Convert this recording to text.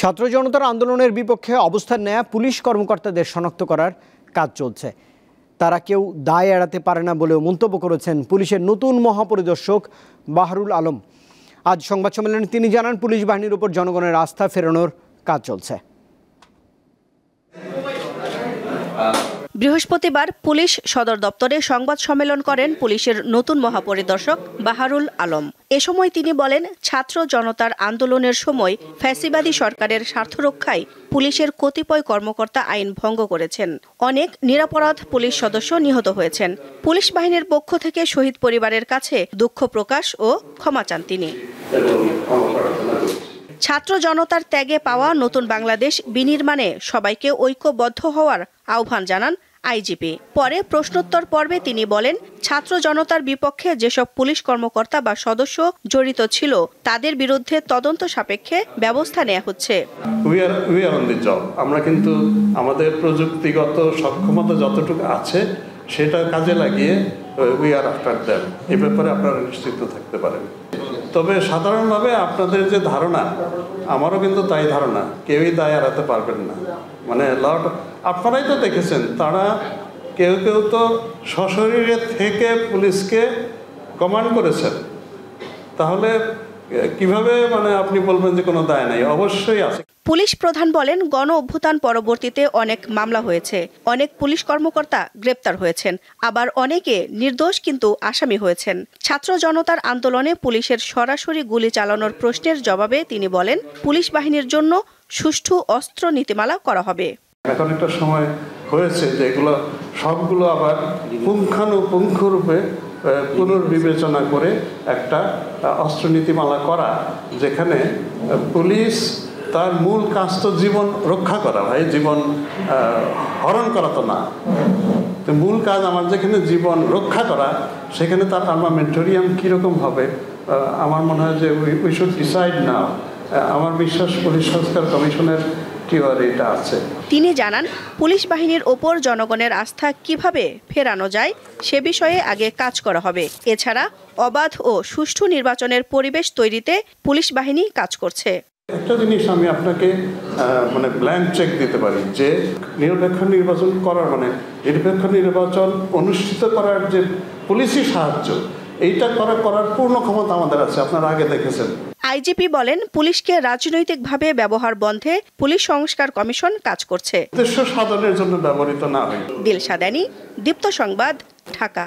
ছাত্র জনতার আন্দোলনের বিপক্ষে অবস্থান নেয়া পুলিশ কর্মকর্তাদের শনাক্ত করার কাজ চলছে। তারা কেউ দায় এড়াতে পারে না বলেও মন্তব্য করেছেন পুলিশের নতুন মহাপরিদর্শক বাহারুল আলম। আজ সংবাদ সম্মেলনে তিনি জানান, পুলিশ বাহিনীর উপর জনগণের আস্থা ফেরানোর কাজ চলছে। বৃহস্পতিবার পুলিশ সদর দপ্তরে সংবাদ সম্মেলন করেন পুলিশের নতুন মহাপরিদর্শক বাহারুল আলম। এ সময় তিনি বলেন, ছাত্র জনতার আন্দোলনের সময় ফ্যাসিবাদী সরকারের স্বার্থ রক্ষায় পুলিশের কতিপয় কর্মকর্তা আইন ভঙ্গ করেছেন। অনেক নিরপরাধ পুলিশ সদস্য নিহত হয়েছেন। পুলিশ বাহিনীর পক্ষ থেকে শহীদ পরিবারের কাছে দুঃখ প্রকাশ ও ক্ষমা চান তিনি। ছাত্র জনতার ত্যাগে পাওয়া নতুন বাংলাদেশ বিনির্মাণে সবাইকে ঐক্যবদ্ধ হওয়ার আহ্বান জানান আইজিপি। পরে প্রশ্নোত্তর পর্বে তিনি বলেন, ছাত্র জনতার বিপক্ষে যেসব পুলিশ কর্মকর্তা বা সদস্য জড়িত ছিল তাদের বিরুদ্ধে তদন্ত সাপেক্ষে ব্যবস্থা নেওয়া হচ্ছে। আমরা কিন্তু আমাদের প্রযুক্তিগত সক্ষমতা যতটুকু আছে সেটা কাজে লাগিয়ে উই আর আফটার দ্যাম, এই ব্যাপারে আপনারা নিশ্চিত থাকতে পারেন। তবে সাধারণভাবে আপনাদের যে ধারণা, আমারও কিন্তু তাই ধারণা, কেউই দায় এড়াতে পারবেন না। মানে আপনারাই তো দেখেছেন, তারা কেউ কেউ তো সশরীরে থেকে পুলিশকে কমান্ড করেছেন। তাহলে কিভাবে আপনি বলবেন যে কোনো দায় নাই? অবশ্যই আছে। পুলিশ প্রধান বলেন, গণ অভ্যুত্থান পরবর্তীতে অনেক মামলা হয়েছে, অনেক পুলিশ কর্মকর্তা গ্রেপ্তার হয়েছেন, আবার অনেকে নির্দোষ কিন্তু আসামি হয়েছেন। ছাত্র জনতার আন্দোলনে পুলিশের সরাসরি গুলি চালানোর প্রশ্নের জবাবে তিনি বলেন, পুলিশ বাহিনীর জন্য সুষ্ঠু অস্ত্র নীতিমালা করা হবে। এখন একটা সময় হয়েছে যে এগুলো সবগুলো আবার পুঙ্খানুপুঙ্খরূপে পুনর্বিবেচনা করে একটা অস্ত্র নীতিমালা করা, যেখানে পুলিশ তার মূল কাজ তো জীবন রক্ষা করা, ভাই, জীবন হরণ করা তো না। তো মূল কাজ আমার যেখানে জীবন রক্ষা করা, সেখানে তার আর্মামেন্টোরিয়াম কীরকম হবে, আমার মনে হয় যে উই শুড ডিসাইড নাও। আমার বিশ্বাস পুলিশ সংস্কার কমিশনের টিওয়ারিটা আছে। তিনি জানান, পুলিশ বাহিনীর ওপর জনগণের আস্থা কিভাবে ফেরানো যায় সে বিষয়ে আগে কাজ করা হবে। এছাড়া অবাধ ও সুষ্ঠু নির্বাচনের পরিবেশ তৈরিতে পুলিশ বাহিনী কাজ করছে। একটা জিনিস আমি আপনাকে ব্ল্যাঙ্ক চেক দিতে পারি যে নিরপেক্ষ নির্বাচন করার নিরপেক্ষ নির্বাচন অনুষ্ঠিত করার যে পুলিশি সাহায্য, এইটা করার পূর্ণ ক্ষমতা আমাদের আছে। আপনারা আগে দেখেছেন। আইজিপি বলেন, পুলিশকে রাজনৈতিকভাবে ব্যবহার বন্ধে পুলিশ সংস্কার কমিশন কাজ করছে। উদ্দেশ্য সাধনের জন্য ব্যবহৃত না হয়। দিলশাদানি, দীপ্ত সংবাদ, ঢাকা।